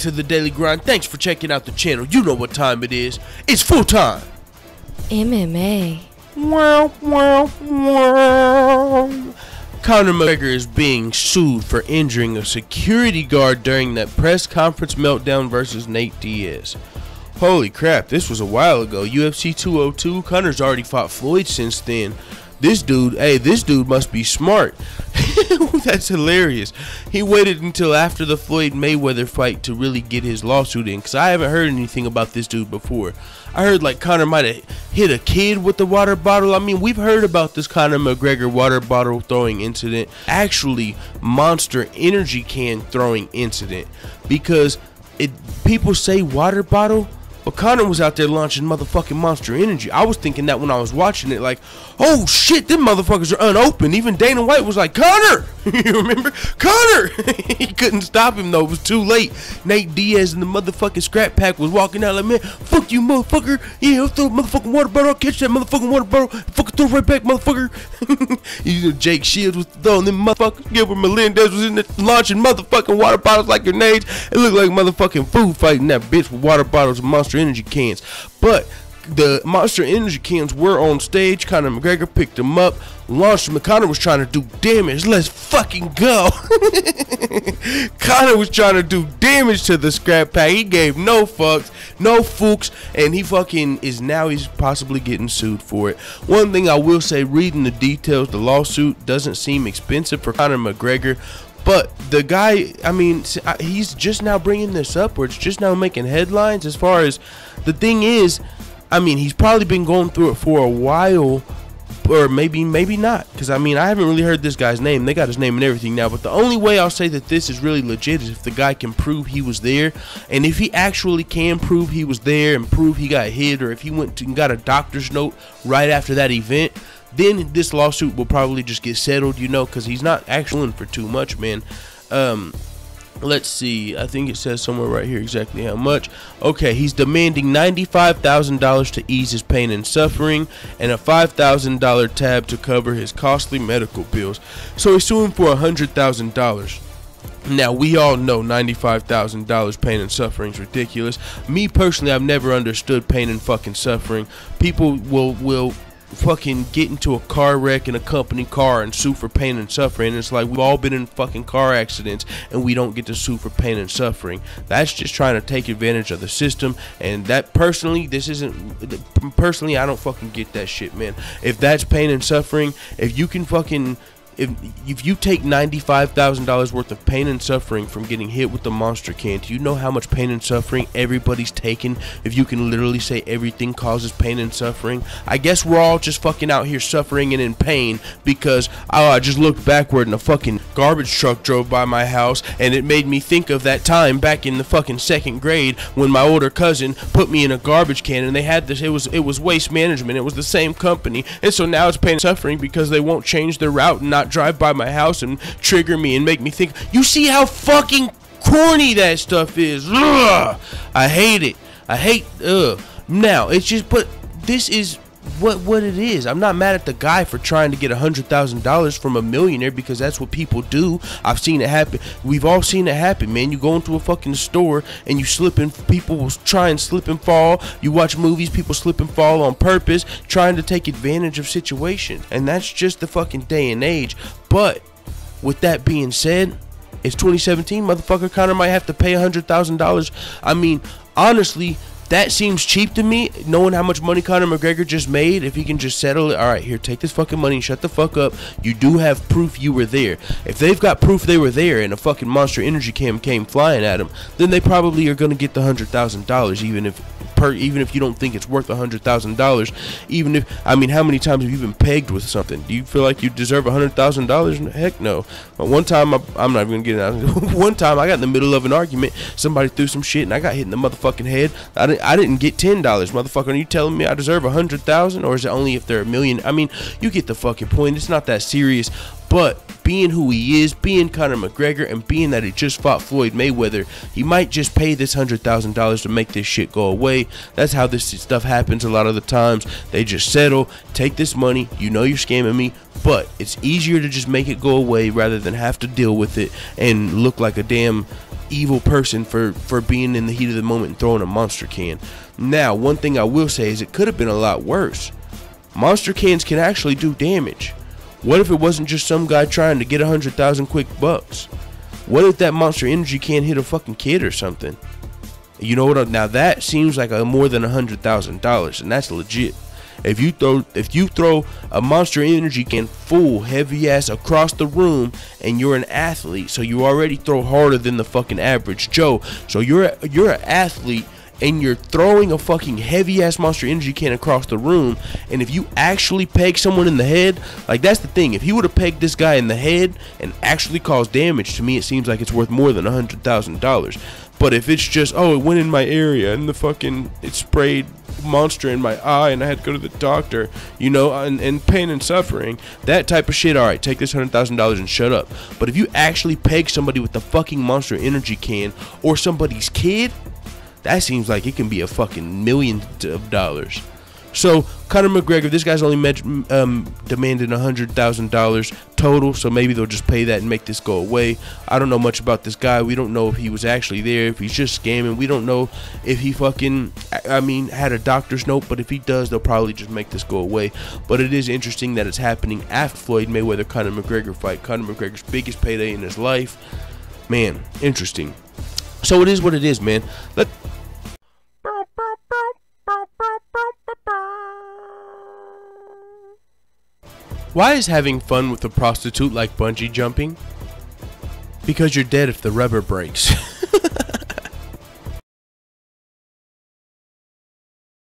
to the Daily Grind. Thanks for checking out the channel. You know what time it is. It's full time. MMA. Conor McGregor is being sued for injuring a security guard during that press conference meltdown versus Nate Diaz. Holy crap, this was a while ago. UFC 202. Conor's already fought Floyd since then. This dude must be smart. That's hilarious. He waited until after the Floyd Mayweather fight to really get his lawsuit in, because I haven't heard anything about this dude before. I heard like Conor might have hit a kid with the water bottle. I mean, we've heard about this Conor McGregor water bottle throwing incident. Actually, Monster Energy can throwing incident, because people say water bottle, but Conor was out there launching motherfucking Monster Energy. I was thinking that when I was watching it, like, oh shit, them motherfuckers are unopened. Even Dana White was like, Conor! You remember? Conor! He couldn't stop him though, it was too late. Nate Diaz and the motherfucking scrap pack was walking out like, man, fuck you motherfucker. Yeah, I'll throw a motherfucking water bottle, I'll catch that motherfucking water bottle, fucking throw it right back, motherfucker. You know, Jake Shields was throwing them motherfuckers. Gilbert Melendez was in there launching motherfucking water bottles like grenades. It looked like motherfucking food fighting that bitch with water bottles and Monster Energy cans. But the Monster Energy cans were on stage. Conor McGregor picked them up, launched them. Conor was trying to do damage. Let's fucking go. Conor was trying to do damage to the scrap pack. He gave no fucks, no fooks, and he fucking he's possibly getting sued for it. One thing I will say, reading the details, the lawsuit doesn't seem expensive for Conor McGregor. But the guy, I mean, he's just now bringing this up, or it's just now making headlines. As far as the thing is, I mean, he's probably been going through it for a while, or maybe not. Because, I mean, I haven't really heard this guy's name. They got his name and everything now. But the only way I'll say that this is really legit is if the guy can prove he was there. And if he actually can prove he was there and prove he got hit, or if he went and got a doctor's note right after that event, then this lawsuit will probably just get settled, you know, because he's not actually in for too much, man. Let's see. I think it says somewhere right here exactly how much. Okay, he's demanding $95,000 to ease his pain and suffering, and a $5,000 tab to cover his costly medical bills. So he's suing for $100,000. Now, we all know $95,000 pain and suffering is ridiculous. Me personally, I've never understood pain and fucking suffering. People will fucking get into a car wreck in a company car and sue for pain and suffering. And it's like, we've all been in fucking car accidents and we don't get to sue for pain and suffering. That's just trying to take advantage of the system. And that personally, I don't fucking get that shit, man. If that's pain and suffering, if you can fucking, if you take $95,000 worth of pain and suffering from getting hit with the monster can, do you know how much pain and suffering everybody's taken? If you can literally say everything causes pain and suffering, I guess we're all just fucking out here suffering and in pain because I just looked backward and a fucking garbage truck drove by my house, and it made me think of that time back in the fucking second grade when my older cousin put me in a garbage can, and they had this, it was Waste Management, it was the same company, and so now it's pain and suffering because they won't change their route and not drive by my house and trigger me and make me think. You see how fucking corny that stuff is. Ugh, I hate it. I hate now it's just, but this is what it is. I'm not mad at the guy for trying to get $100,000 from a millionaire, because that's what people do. I've seen it happen. We've all seen it happen, man. You go into a fucking store and you slip and people will try and slip and fall. You watch movies, people slip and fall on purpose, trying to take advantage of situations, and that's just the fucking day and age. But with that being said, it's 2017, motherfucker. Conor might have to pay $100,000. I mean, honestly, that seems cheap to me, knowing how much money Conor McGregor just made. If he can just settle it, all right, here, take this fucking money and shut the fuck up. You do have proof you were there. If they've got proof they were there and a fucking Monster Energy cam came flying at him, then they probably are going to get the $100,000, even if you don't think it's worth $100,000. Even if, I mean, how many times have you been pegged with something? Do you feel like you deserve $100,000? Heck no. But one time, I'm not even going to get it out. One time I got in the middle of an argument, somebody threw some shit and I got hit in the motherfucking head. I didn't get $10, motherfucker. Are you telling me I deserve $100,000, or is it only if they're $1 million? I mean, you get the fucking point. It's not that serious. But being who he is, being Conor McGregor, and being that he just fought Floyd Mayweather, he might just pay this $100,000 to make this shit go away. That's how this stuff happens a lot of the times. They just settle, take this money, you know you're scamming me, but it's easier to just make it go away rather than have to deal with it and look like a damn evil person for being in the heat of the moment and throwing a monster can. Now, one thing I will say is it could have been a lot worse. Monster cans can actually do damage. What if it wasn't just some guy trying to get 100,000 quick bucks? What if that Monster Energy can hit a fucking kid or something? You know what? Now that seems like a more than $100,000, and that's legit. If you throw a Monster Energy can full heavy ass across the room, and you're an athlete, so you already throw harder than the fucking average Joe. So you're an athlete, and you're throwing a fucking heavy ass Monster Energy can across the room. And if you actually peg someone in the head, like that's the thing. If he would have pegged this guy in the head and actually caused damage, to me it seems like it's worth more than $100,000. But if it's just, oh, it went in my area and it sprayed monster in my eye and I had to go to the doctor, you know, and pain and suffering, that type of shit, alright, take this $100,000 and shut up. But if you actually peg somebody with the fucking Monster Energy can or somebody's kid, that seems like it can be a fucking million of dollars. So Conor McGregor, this guy's only demanded $100,000 total, so maybe they'll just pay that and make this go away. I don't know much about this guy. We don't know if he was actually there, if he's just scamming. We don't know if he fucking, had a doctor's note, but if he does, they'll probably just make this go away. But it is interesting that it's happening after Floyd Mayweather Conor McGregor fight. Conor McGregor's biggest payday in his life. Man, interesting. So it is what it is, man. Why is having fun with a prostitute like bungee jumping? Because you're dead if the rubber breaks.